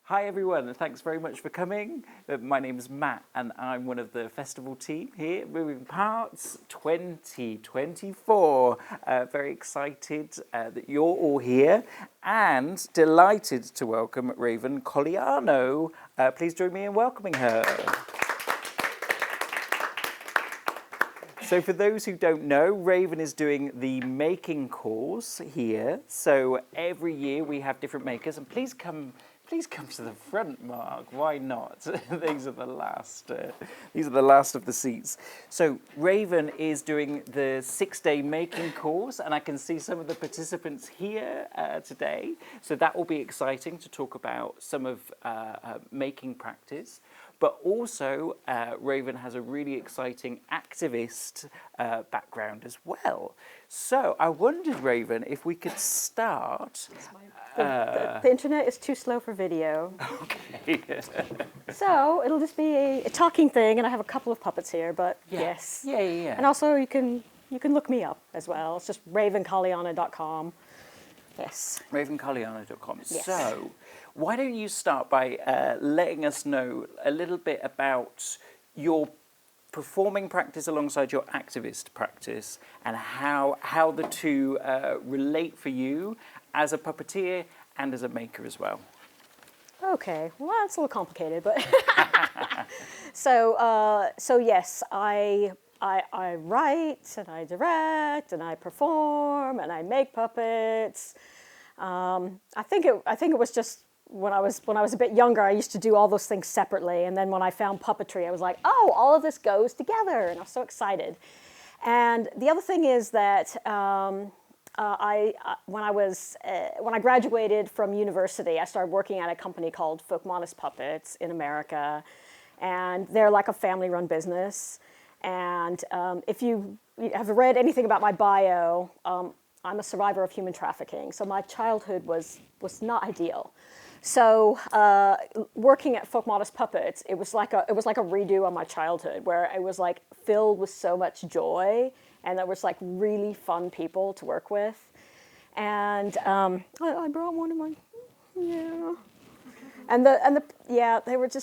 Hi everyone, thanks very much for coming. My name is Matt and I'm one of the festival team here at Moving Parts 2024. Very excited that you're all here and delighted to welcome Raven Kaliana. Please join me in welcoming her. So for those who don't know, Raven is doing the making course here. So every year we have different makers, and please come to the front, Mark. Why not? These are the last of the seats. So Raven is doing the 6-day making course, and I can see some of the participants here today. So that will be exciting to talk about some of making practice. But also, Raven has a really exciting activist background as well. So I wondered, Raven, if we could start. The internet is too slow for video. Okay. So it'll just be a talking thing, and I have a couple of puppets here, but yes. Yeah. And also you can look me up as well. It's just ravenkaliana.com. Yes. ravenkaliana.com. Yes. So why don't you start by letting us know a little bit about your performing practice alongside your activist practice and how the two relate for you as a puppeteer and as a maker as well. Okay, well that's a little complicated, but so yes, I write and I direct and I perform and I make puppets. I think it was just when I was a bit younger, I used to do all those things separately, and then when I found puppetry, I was like, oh, all of this goes together, and I was so excited. And the other thing is that when I graduated from university, I started working at a company called Folk Modest Puppets in America, and they're like a family-run business. And if you have read anything about my bio, I'm a survivor of human trafficking, so my childhood was not ideal. So working at Folk Modest Puppets, it was like a redo on my childhood, where it was like filled with so much joy, and there was like really fun people to work with. And I brought one of my it was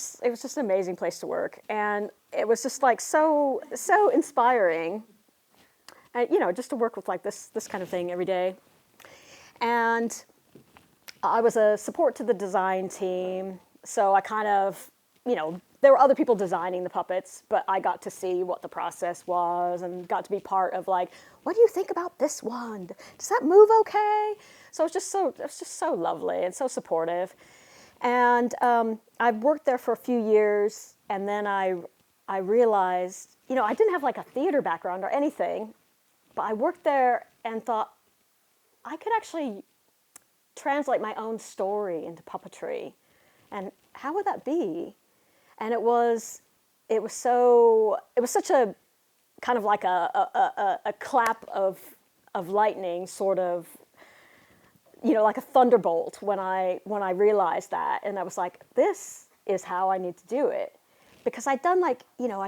just an amazing place to work, and it was just like so inspiring, and just to work with like this kind of thing every day. And I was a support to the design team, so I kind of, there were other people designing the puppets, but I got to see what the process was and got to be part of like, what do you think about this one? Does that move okay? So it was just so lovely and so supportive. And I worked there for a few years, and then I realized, I didn't have like a theater background or anything, but I worked there and thought I could actually translate my own story into puppetry, and how would that be? And it was such a kind of like a clap of lightning, sort of, like a thunderbolt when I realized that, and I was like, this is how I need to do it, because I'd done I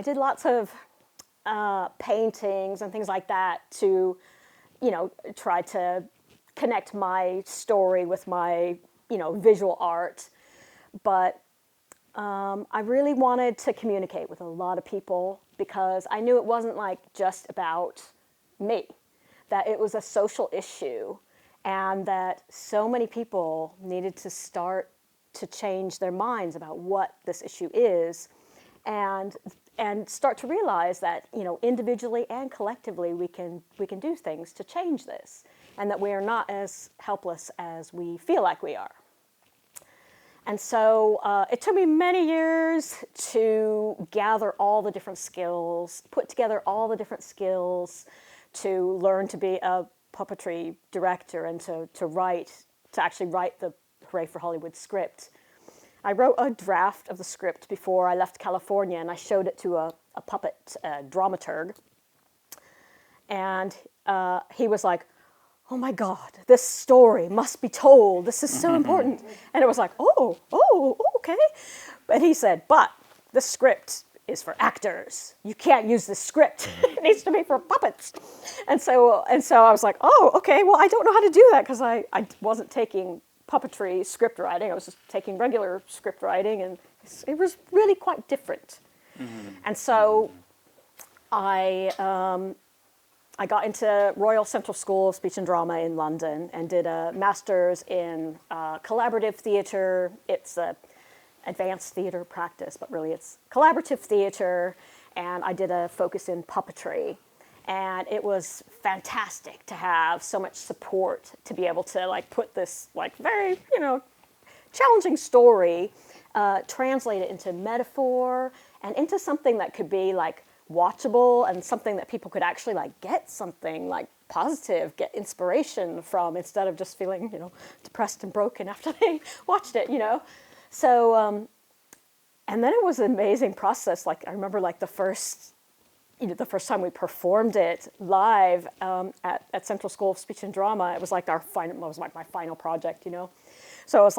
did lots of paintings and things like that to, try to connect my story with my, visual art. But I really wanted to communicate with a lot of people, because I knew it wasn't like just about me, that it was a social issue, and that so many people needed to start to change their minds about what this issue is, and start to realize that, individually and collectively we can do things to change this, and that we are not as helpless as we feel like we are. And so it took me many years to gather all the different skills, put together all the different skills, to learn to be a puppetry director and to actually write the Hooray for Hollywood script. I wrote a draft of the script before I left California, and I showed it to a puppet dramaturg. And he was like, oh my God, this story must be told. This is so important. And it was like, oh, okay. But he said, but the script is for actors. You can't use this script. It needs to be for puppets. And so I was like, oh, okay, well, I don't know how to do that, because I wasn't taking puppetry script writing. I was just taking regular script writing, and it was really quite different. And so I got into Royal Central School of Speech and Drama in London and did a master's in collaborative theatre. It's a advanced theatre practice, but really it's collaborative theatre. And I did a focus in puppetry. And it was fantastic to have so much support to be able to like put this like very, challenging story, translate it into metaphor and into something that could be like watchable and something that people could actually like get something like positive, get inspiration from, instead of just feeling, depressed and broken after they watched it, So, and then it was an amazing process. Like I remember like the first time we performed it live at Central School of Speech and Drama, it was like my final project, So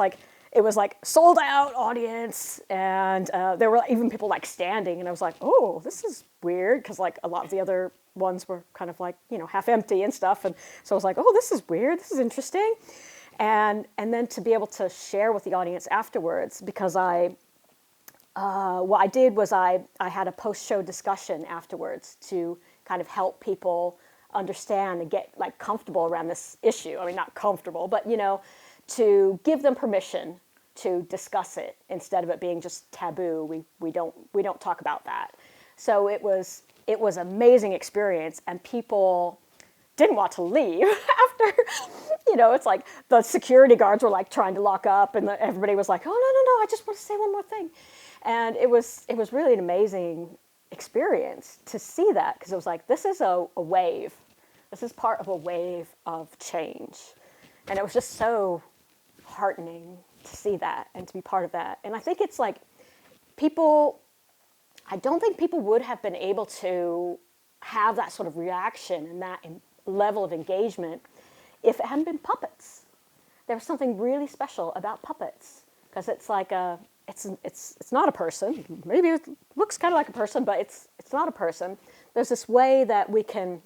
it was like sold out audience, and there were even people like standing, and I was like, oh, this is weird, because like a lot of the other ones were kind of like, half empty and stuff, and so I was like, oh, this is weird, this is interesting, and then to be able to share with the audience afterwards, because what I did was I had a post-show discussion afterwards to kind of help people understand and get like comfortable around this issue. I mean, not comfortable, but to give them permission to discuss it instead of it being just taboo. We don't talk about that. So it was amazing experience, and people didn't want to leave after. It's like the security guards were like trying to lock up, and everybody was like, "Oh no! I just want to say one more thing." And it was really an amazing experience to see that, because it was like, this is a wave. This is part of a wave of change. And it was just so heartening to see that and to be part of that. And I think it's like I don't think people would have been able to have that sort of reaction and that level of engagement if it hadn't been puppets. There was something really special about puppets, because it's like it's not a person. Maybe it looks kind of like a person, but it's not a person. There's this way that we can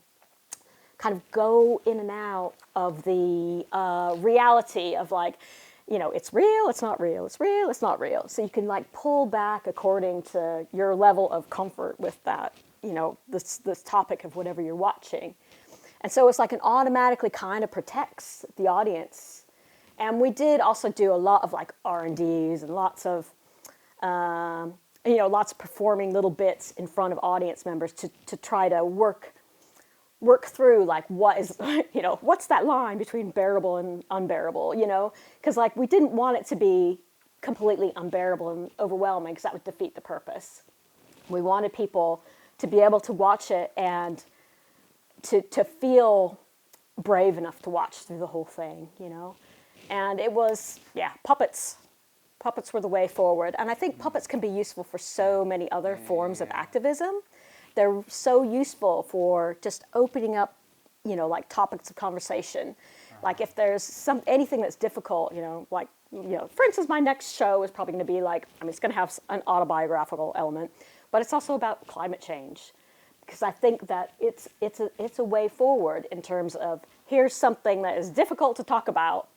kind of go in and out of the reality of like, it's real, it's not real, it's real, it's not real. So you can like pull back according to your level of comfort with that, this topic of whatever you're watching. And so it's like it automatically kind of protects the audience. And we did also do a lot of like R&Ds and lots of performing little bits in front of audience members to try to work through like what is, what's that line between bearable and unbearable, because like we didn't want it to be completely unbearable and overwhelming, because that would defeat the purpose. We wanted people to be able to watch it and to feel brave enough to watch through the whole thing, And it was, puppets. Puppets were the way forward. And I think puppets can be useful for so many other forms of activism. They're so useful for just opening up, like topics of conversation. Like if there's anything that's difficult, for instance, my next show is probably going to be like, it's going to have an autobiographical element, but it's also about climate change. Because I think that it's a way forward in terms of, here's something that is difficult to talk about,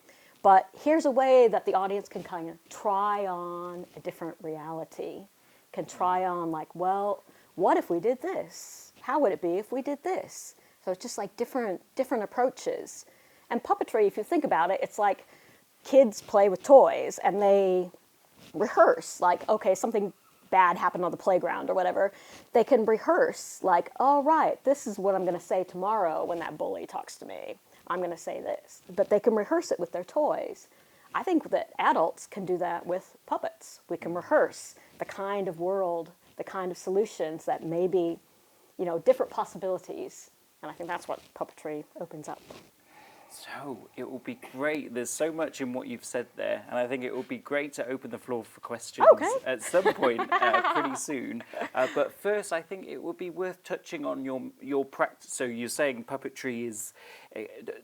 but here's a way that the audience can kind of try on a different reality, can try on like, well, what if we did this? How would it be if we did this? So it's just like different approaches. And puppetry, if you think about it, it's like kids play with toys and they rehearse, like, okay, something bad happened on the playground or whatever. They can rehearse, like, all right, this is what I'm going to say tomorrow when that bully talks to me. I'm going to say this. But they can rehearse it with their toys. I think that adults can do that with puppets. We can rehearse the kind of world, the kind of solutions that may be, different possibilities. And I think that's what puppetry opens up. So it will be great. There's so much in what you've said there, and I think it will be great to open the floor for questions at some point pretty soon. But first, I think it would be worth touching on your practice. So you're saying puppetry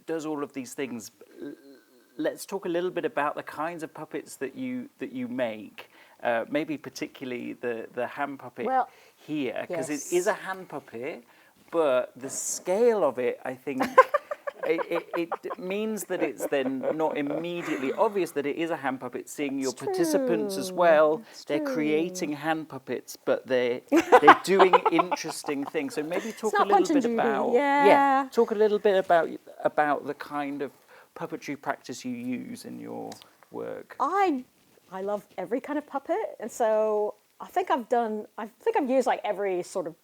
does all of these things. Let's talk a little bit about the kinds of puppets that you make. Maybe particularly the hand puppet here, because it is a hand puppet, but the scale of it, I think. it means that it's then not immediately obvious that it is a hand puppet, seeing your participants as well. They're creating hand puppets, but they're doing interesting things. So maybe talk a little bit about talk a little bit about the kind of puppetry practice you use in your work. I love every kind of puppet, and so I think I've used like every sort of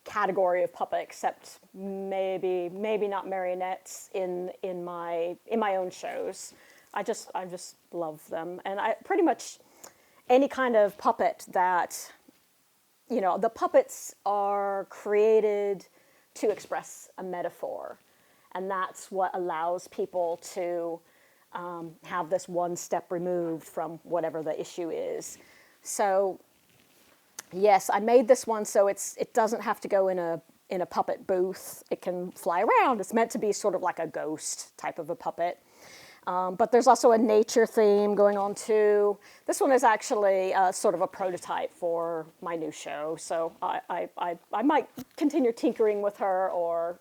category of puppet except maybe not marionettes in my own shows. I just love them, and I pretty much any kind of puppet that, you know, the puppets are created to express a metaphor, and that's what allows people to have this one step removed from whatever the issue is. So yes, I made this one so it doesn't have to go in a puppet booth. It can fly around. It's meant to be sort of like a ghost type of a puppet. But there's also a nature theme going on too. This one is actually sort of a prototype for my new show. So I might continue tinkering with her or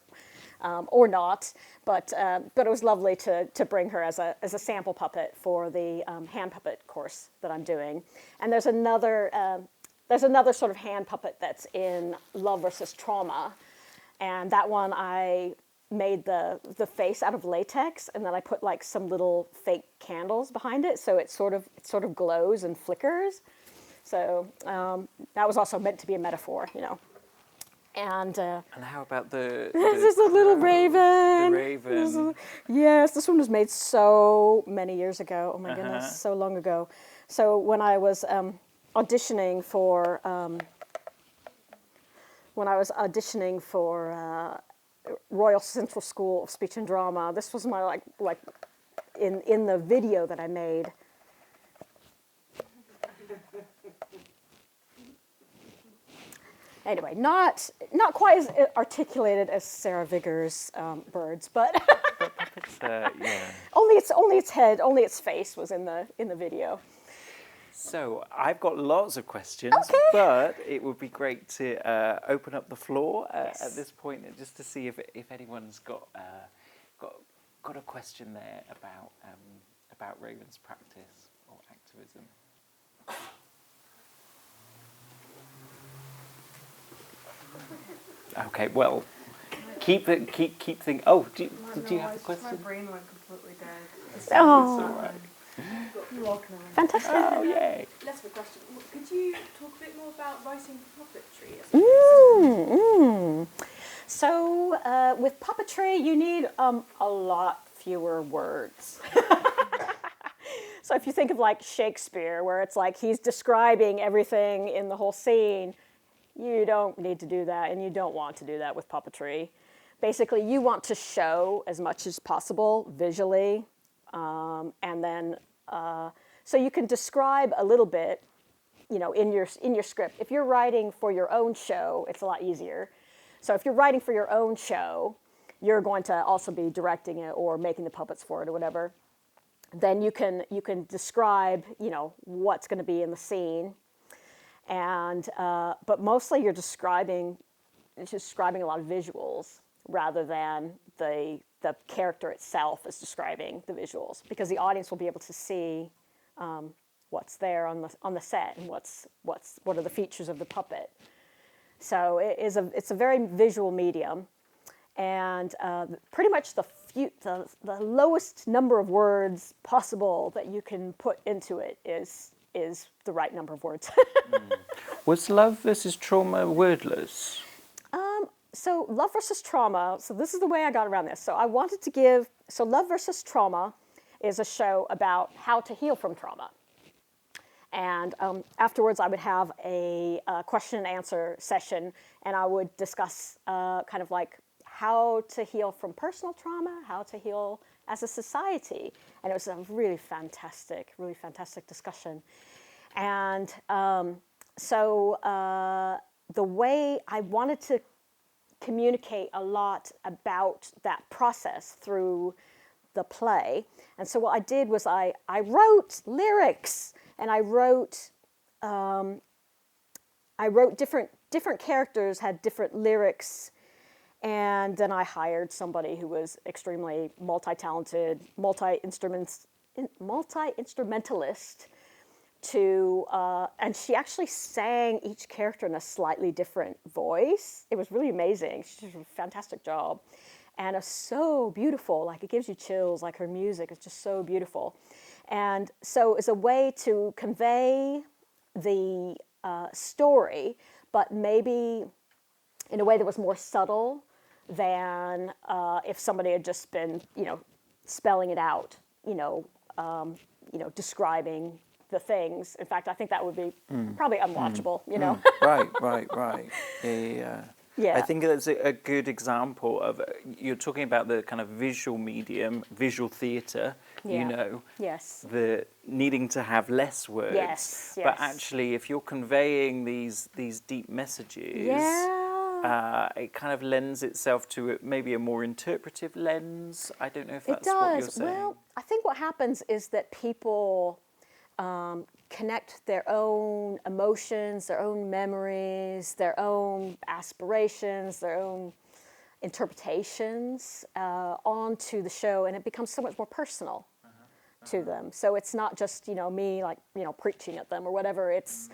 not. But it was lovely to bring her as a sample puppet for the hand puppet course that I'm doing. And there's another sort of hand puppet that's in Love versus Trauma, and that one I made the face out of latex, and then I put like some little fake candles behind it, so it sort of glows and flickers. So that was also meant to be a metaphor, you know. And how about the there's a little raven. The raven. Yes, this one was made so many years ago. Oh my goodness, so long ago. So when I was auditioning for Royal Central School of Speech and Drama, this was my like in the video that I made. Anyway, not quite as articulated as Sarah Vigor's birds, but puppets, yeah. only its head, only its face was in the video. So I've got lots of questions, okay, but it would be great to open up the floor yes, at this point, just to see if anyone's got a question there about Raven's practice or activism. Okay, well, keep thinking. Oh, do you have a question? My brain went completely dead. Oh, all right. You're welcome. Fantastic. Oh, yay. Less of a question. Could you talk a bit more about writing puppetry? So with puppetry, you need a lot fewer words. So if you think of like Shakespeare, where it's like he's describing everything in the whole scene, you don't need to do that, and you don't want to do that with puppetry. Basically, you want to show as much as possible visually, and then so you can describe a little bit, you know, in your script. If you're writing for your own show, it's a lot easier. So if you're writing for your own show, you're going to also be directing it or making the puppets for it or whatever. Then you can describe, you know, what's going to be in the scene. And but mostly you're describing a lot of visuals rather than the character itself is describing the visuals, because the audience will be able to see what's there on the set and what are the features of the puppet. So it's a very visual medium, and pretty much the lowest number of words possible that you can put into it is the right number of words. Was Love versus Trauma wordless? So Love versus Trauma, so this is the way I got around this. So I wanted to give, so Love versus Trauma is a show about how to heal from trauma. And afterwards I would have a question and answer session, and I would discuss kind of like how to heal from personal trauma, how to heal as a society. And it was a really fantastic discussion. And so the way I wanted to communicate a lot about that process through the play. And so what I did was I wrote lyrics, and I wrote different characters had different lyrics, And then I hired somebody who was extremely multi-talented, multi-instrumentalist and she actually sang each character in a slightly different voice. It was really amazing. She did a fantastic job. And it's so beautiful, like it gives you chills, like her music is just so beautiful. And so it's a way to convey the story, but maybe in a way that was more subtle than if somebody had just been, spelling it out, describing the things. In fact, I think that would be probably unwatchable, Right. Yeah. I think that's a good example of, you're talking about the kind of visual medium, visual theatre, Yes. the needing to have less words. Yes. But actually, if you're conveying these deep messages, it kind of lends itself to maybe a more interpretive lens. I don't know if that's what you're saying. Well, I think what happens is that people connect their own emotions, their own memories, their own aspirations, their own interpretations onto the show, and it becomes so much more personal to them. So it's not just me preaching at them or whatever. It's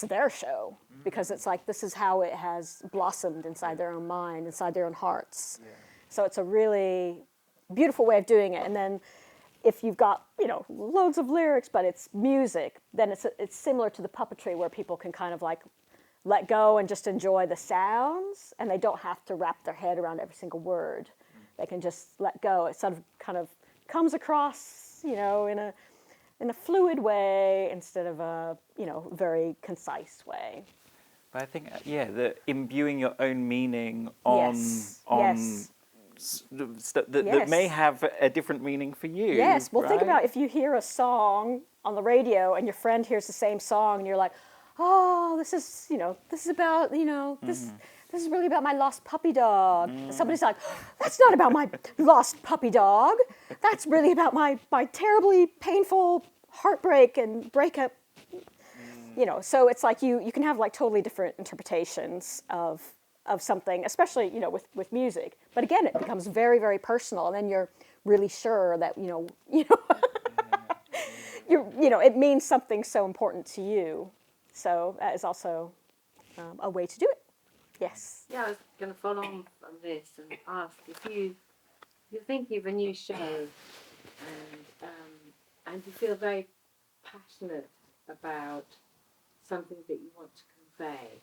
their show, because it's like this is how it has blossomed inside their own mind, inside their own hearts. Yeah. So it's a really beautiful way of doing it. And then if you've got loads of lyrics but it's music, then it's similar to the puppetry, where people can kind of like let go and just enjoy the sounds, and they don't have to wrap their head around every single word. They can just let go. It sort of kind of comes across in a fluid way instead of a very concise way. But I think the imbuing your own meaning on that may have a different meaning for you. Yes. Well, right? think about if you hear a song on the radio and your friend hears the same song, and you're like, oh, this is about this is really about my lost puppy dog. And somebody's like, that's not about my lost puppy dog. That's really about my terribly painful heartbreak and breakup. So it's like you can have like totally different interpretations of something, especially with music. But again, it becomes very, very personal, and then you're really sure that it means something so important to you. So that is also a way to do it. Yes. Yeah, I was going to follow on from this and ask if you're thinking of a new show and you feel very passionate about something that you want to convey.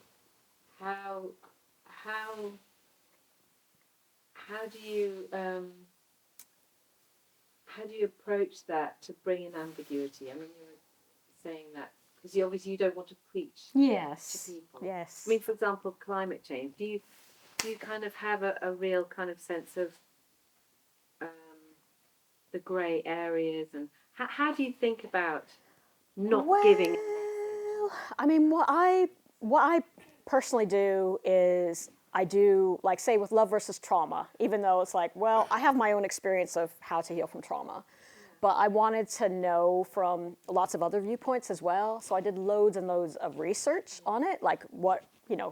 How do you approach that to bring in ambiguity? I mean, you're saying that because you don't want to preach to people. Yes. I mean, for example, climate change. Do you kind of have a real kind of sense of the grey areas, and how do you think about not giving? I mean, what I personally do is I do, like, say with love versus trauma, even though it's like, well, I have my own experience of how to heal from trauma. But I wanted to know from lots of other viewpoints as well. So I did loads and loads of research on it, like what,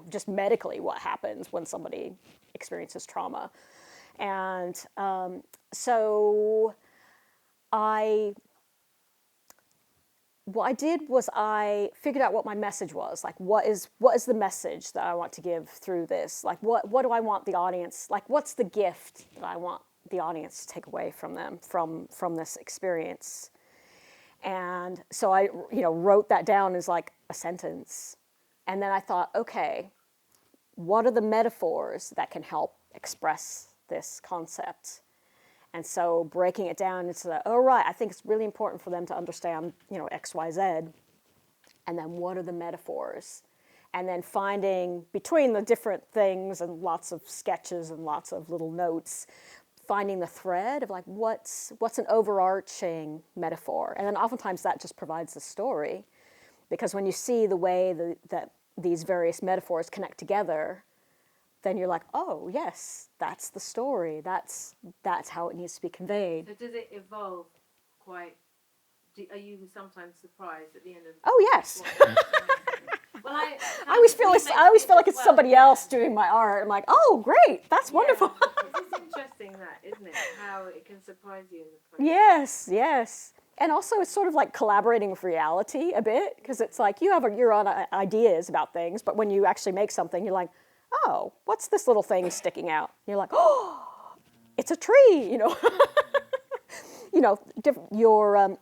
just medically what happens when somebody experiences trauma. And so what I did was I figured out what my message was. Like, what is the message that I want to give through this? Like, what do I want the audience, like, what's the gift that I want the audience to take away from them, from this experience? And so I, wrote that down as like a sentence. And then I thought, okay, what are the metaphors that can help express this concept? And so breaking it down into that, I think it's really important for them to understand, X, Y, Z. And then what are the metaphors? And then finding between the different things and lots of sketches and lots of little notes, finding the thread of like, what's an overarching metaphor? And then oftentimes that just provides the story. Because when you see the way that these various metaphors connect together, then you're like, oh, yes, that's the story. That's how it needs to be conveyed. So does it evolve quite? Are you sometimes surprised at the end of? Oh, yes. Well, I always feel like it's somebody else doing my art. I'm like, oh, great, that's wonderful. It's interesting that, isn't it? How it can surprise you in the process. Yes, yes. And also it's sort of like collaborating with reality a bit, because it's like you have your own ideas about things, but when you actually make something, you're like, oh, what's this little thing sticking out? You're like, oh, it's a tree, you know. You know,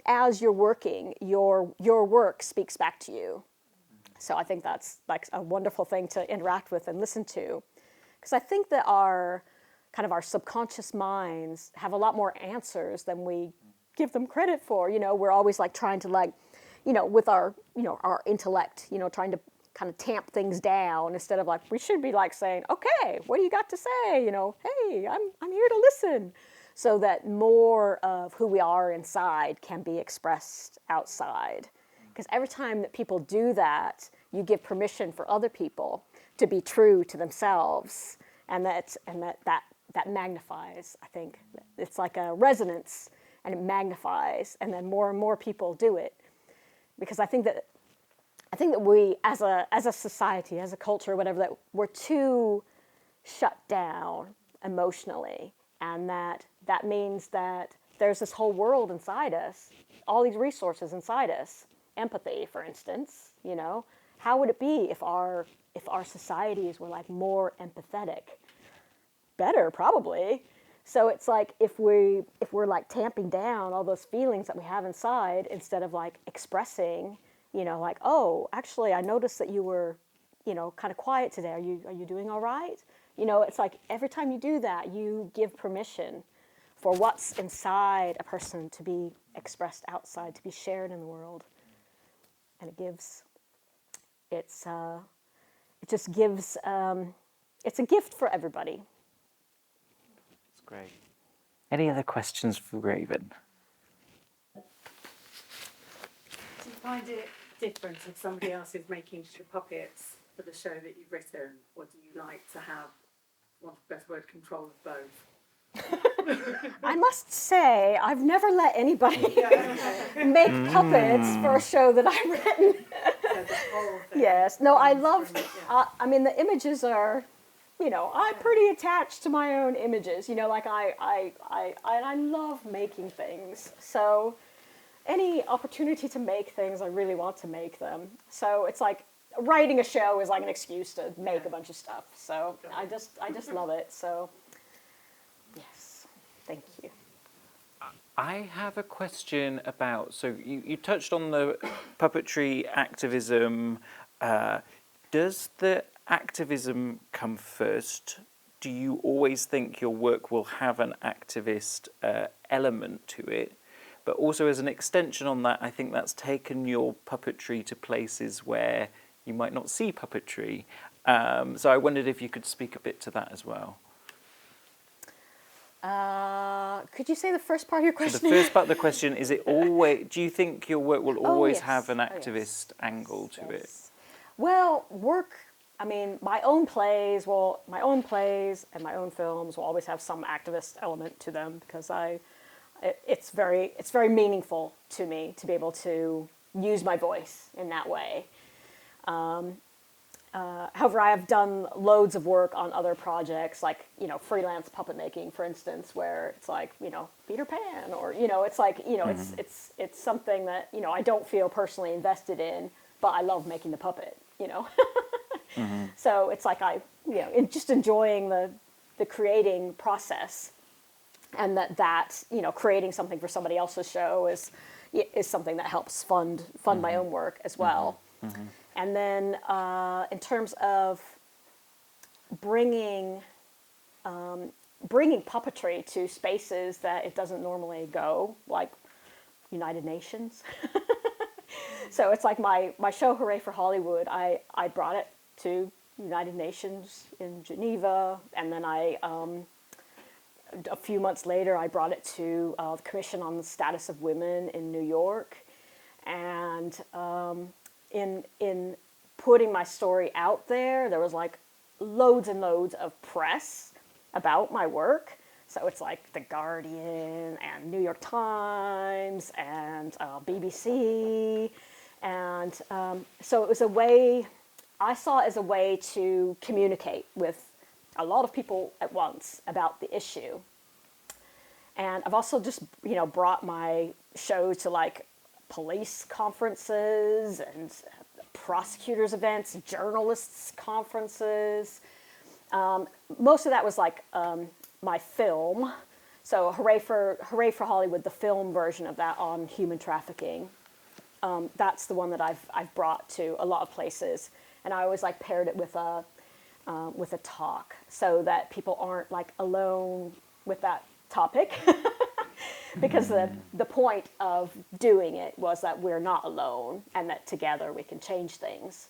as you're working, your work speaks back to you. So I think that's like a wonderful thing to interact with and listen to, because I think that our subconscious minds have a lot more answers than we give them credit for. You know, we're always like trying to like, you know, with our intellect, you know, trying to kind of tamp things down instead of like, we should be like saying, okay, what do you got to say? You know, hey, I'm here to listen, so that more of who we are inside can be expressed outside. Because every time that people do that, you give permission for other people to be true to themselves, and that magnifies. I think it's like a resonance, and it magnifies, and then more and more people do it. Because I think that we, as a society, as a culture, whatever, that we're too shut down emotionally, and that means that there's this whole world inside us, all these resources inside us. Empathy, for instance, you know, how would it be if our societies were like more empathetic? Better, probably. So it's like if we're like tamping down all those feelings that we have inside, instead of like expressing, you know, like, oh, actually, I noticed that you were, you know, kind of quiet today. Are you doing all right? You know, it's like every time you do that, you give permission for what's inside a person to be expressed outside, to be shared in the world. And it's a gift for everybody. That's great. Any other questions for Raven? Do you find it different if somebody else is making the puppets for the show that you've written, or do you like to have, want the best word, control of both? I must say, I've never let anybody make puppets for a show that I've written. Yes, no, I love, I mean, the images are, you know, I'm pretty attached to my own images, you know, like I love making things. So any opportunity to make things, I really want to make them. So it's like writing a show is like an excuse to make a bunch of stuff. So I just love it. So yes, thank you. I have a question about, so you touched on the puppetry activism. Does the activism come first? Do you always think your work will have an activist element to it? But also as an extension on that, I think that's taken your puppetry to places where you might not see puppetry. So I wondered if you could speak a bit to that as well. Could you say the first part of your question? So the first part of the question, is it always, do you think your work will always yes. have an activist angle to it? Well, I mean, my own plays and my own films will always have some activist element to them, because it's very meaningful to me to be able to use my voice in that way. However, I have done loads of work on other projects, like, you know, freelance puppet making, for instance, where it's like, you know, Peter Pan, or, you know, it's like, you know, it's something that, you know, I don't feel personally invested in, but I love making the puppet, you know. So it's like just enjoying the creating process, and that you know, creating something for somebody else's show is something that helps fund my own work as well. And then in terms of bringing puppetry to spaces that it doesn't normally go, like United Nations. So it's like my show, Hooray for Hollywood, I brought it to United Nations in Geneva, and then a few months later, I brought it to the Commission on the Status of Women in New York. And in putting my story out there, there was like loads and loads of press about my work. So it's like The Guardian and New York Times and BBC. And so it was a way I saw it as a way to communicate with a lot of people at once about the issue. And I've also just, brought my show to like police conferences and prosecutors events, journalists conferences. Most of that was like my film. So Hooray for Hollywood, the film version of that on human trafficking. That's the one that I've brought to a lot of places, and I always like paired it with a talk so that people aren't like alone with that topic. Because the point of doing it was that we're not alone and that together we can change things.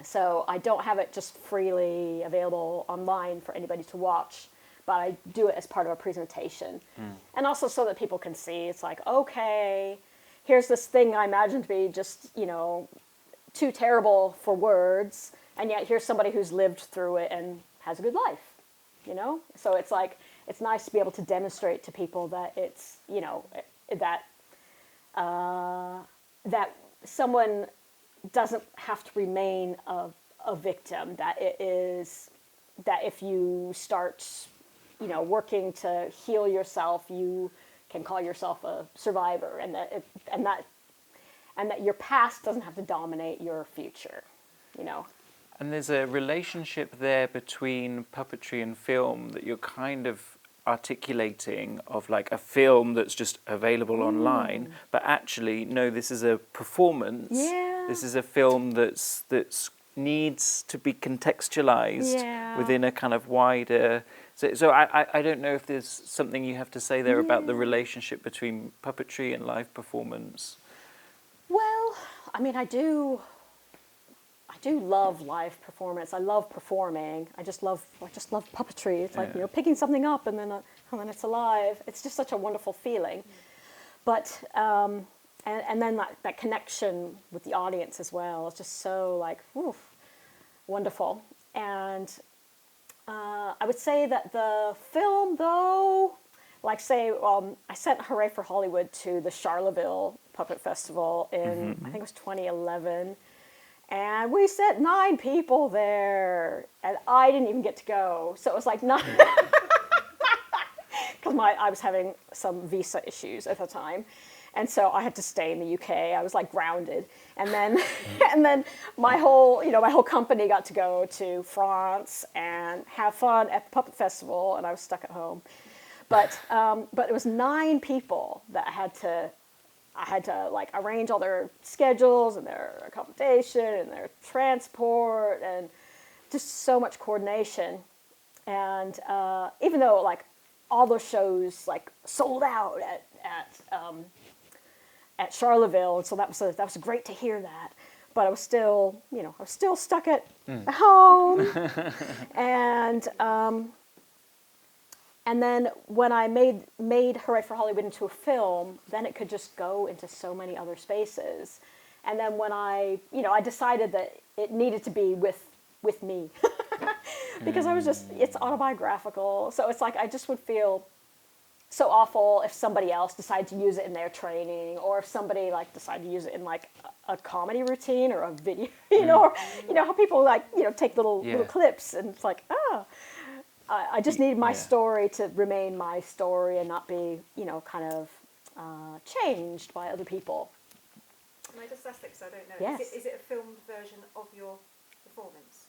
So I don't have it just freely available online for anybody to watch, but I do it as part of a presentation. And also so that people can see, it's like, okay, here's this thing I imagined to be just, too terrible for words, and yet here's somebody who's lived through it and has a good life, So it's like, it's nice to be able to demonstrate to people that it's, that someone doesn't have to remain a victim, that if you start, working to heal yourself, you can call yourself a survivor, and that your past doesn't have to dominate your future, And there's a relationship there between puppetry and film that you're kind of articulating, of like a film that's just available online, but actually, no, this is a performance. Yeah. This is a film that's needs to be contextualized within a kind of wider. So I don't know if there's something you have to say there about the relationship between puppetry and live performance. Well, I mean, I do love live performance. I love performing. I just love puppetry. It's like, picking something up and then it's alive. It's just such a wonderful feeling. But and then that connection with the audience as well. It's just so like, wonderful. And I would say that the film, though, like say, I sent Hooray for Hollywood to the Charleville Puppet Festival in, I think it was 2011. And we sent 9 people there, and I didn't even get to go. So it was like not, because I was having some visa issues at the time. And so I had to stay in the UK. I was like grounded. And then my whole company got to go to France and have fun at the Puppet Festival, and I was stuck at home. But it was 9 people that I had to like arrange all their schedules and their accommodation and their transport and just so much coordination. And even though like all those shows like sold out at Charleville, and so that was great to hear that. But I was still stuck at home. And then when I made Hooray for Hollywood into a film, then it could just go into so many other spaces. And then when I decided that it needed to be with me, because it's autobiographical. So it's like, I just would feel so awful if somebody else decided to use it in their training, or if somebody like decided to use it in like a comedy routine or a video, or how people like, take little clips, and it's like, I just needed my story to remain my story and not be, kind of changed by other people. Can I just ask that, because I don't know. Yes. Is it a filmed version of your performance?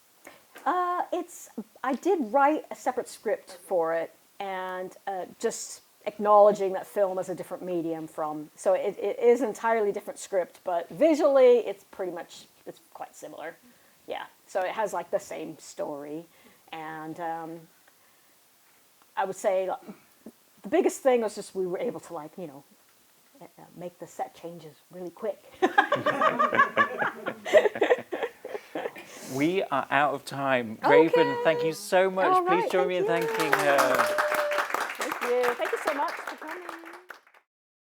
I did write a separate script for it, and just acknowledging that film as a different medium so it is an entirely different script, but visually it's quite similar. Yeah, so it has like the same story, and I would say the biggest thing was just we were able to like, make the set changes really quick. We are out of time. Okay. Raven, thank you so much. All right, Please join me in thank you. thanking her. Thank you so much.